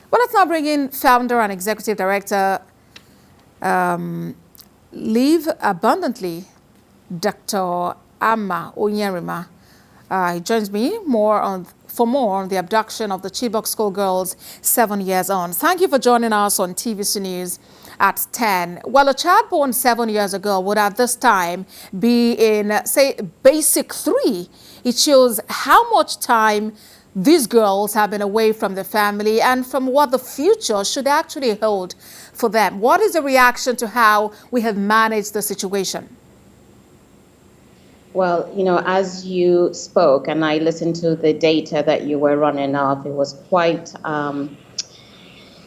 Well, let's now bring in founder and executive director, Live Abundantly, Dr. Amma Onyerima. He joins me for more on the abduction of the Chibok schoolgirls 7 years on. Thank you for joining us on TVC News at 10. Well, a child born 7 years ago would at this time be in, say, basic 3. It shows how much time these girls have been away from the family and from what the future should actually hold for them. What is the reaction to how we have managed the situation? Well, as you spoke and I listened to the data that you were running off, it was quite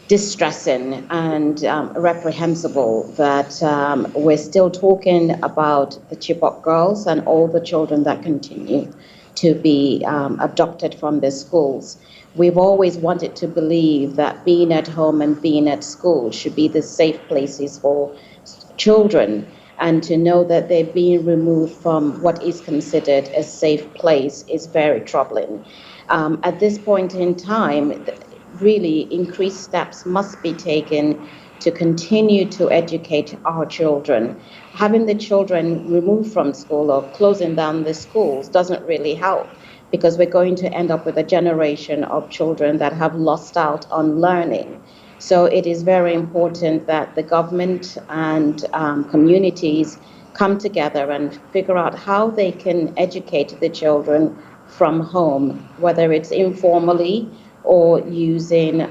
distressing and reprehensible that we're still talking about the Chibok girls and all the children that continue to be abducted from their schools. We've always wanted to believe that being at home and being at school should be the safe places for children, and to know that they're being removed from what is considered a safe place is very troubling. At this point in time, really increased steps must be taken to continue to educate our children. Having the children removed from school or closing down the schools doesn't really help, because we're going to end up with a generation of children that have lost out on learning. So it is very important that the government and communities come together and figure out how they can educate the children from home, whether it's informally or using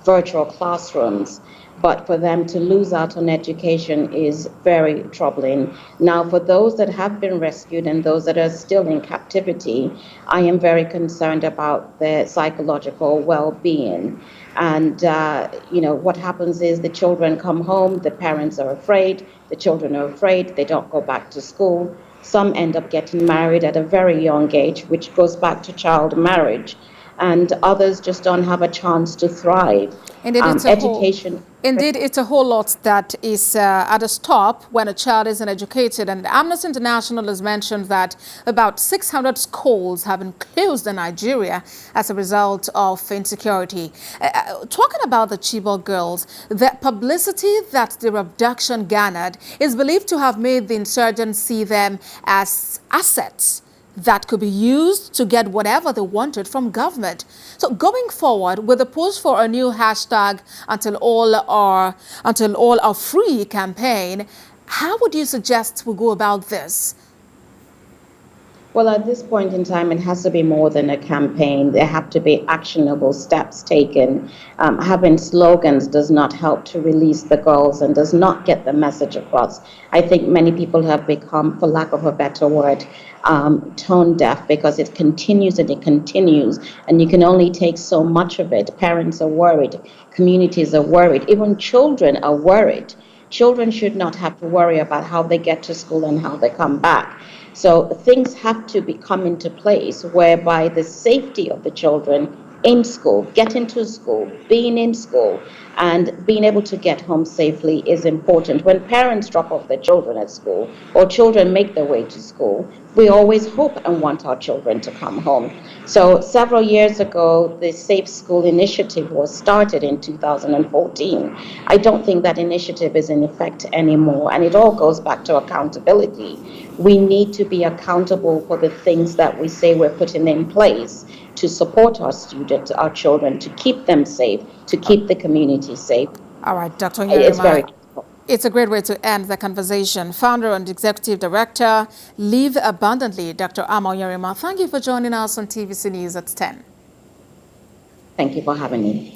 virtual classrooms. But for them to lose out on education is very troubling. Now, for those that have been rescued and those that are still in captivity, I am very concerned about their psychological well-being. And, what happens is the children come home, the parents are afraid, the children are afraid, they don't go back to school. Some end up getting married at a very young age, which goes back to child marriage. And others just don't have a chance to thrive. Indeed, it's a whole lot that is at a stop when a child isn't educated. And Amnesty International has mentioned that about 600 schools have been closed in Nigeria as a result of insecurity. Talking about the Chibok girls, the publicity that their abduction garnered is believed to have made the insurgents see them as assets that could be used to get whatever they wanted from government. So going forward with the push for a new hashtag until all are free campaign, how would you suggest we go about this? Well, at this point in time, it has to be more than a campaign. There have to be actionable steps taken. Having slogans does not help to release the girls and does not get the message across. I think many people have become, for lack of a better word, tone deaf, because it continues and it continues, and you can only take so much of it. Parents are worried, communities are worried, even children are worried. Children should not have to worry about how they get to school and how they come back. So things have to come into place whereby the safety of the children in school, getting to school, being in school, and being able to get home safely is important. When parents drop off their children at school or children make their way to school, we always hope and want our children to come home. So several years ago, the Safe School Initiative was started in 2014. I don't think that initiative is in effect anymore, and it all goes back to accountability. We need to be accountable for the things that we say we're putting in place to support our students, our children, to keep them safe, to keep the community safe. All right, Dr. Onyerima. It's a great way to end the conversation. Founder and Executive Director, Live Abundantly, Dr. Amma Onyerima. Thank you for joining us on TVC News at 10. Thank you for having me.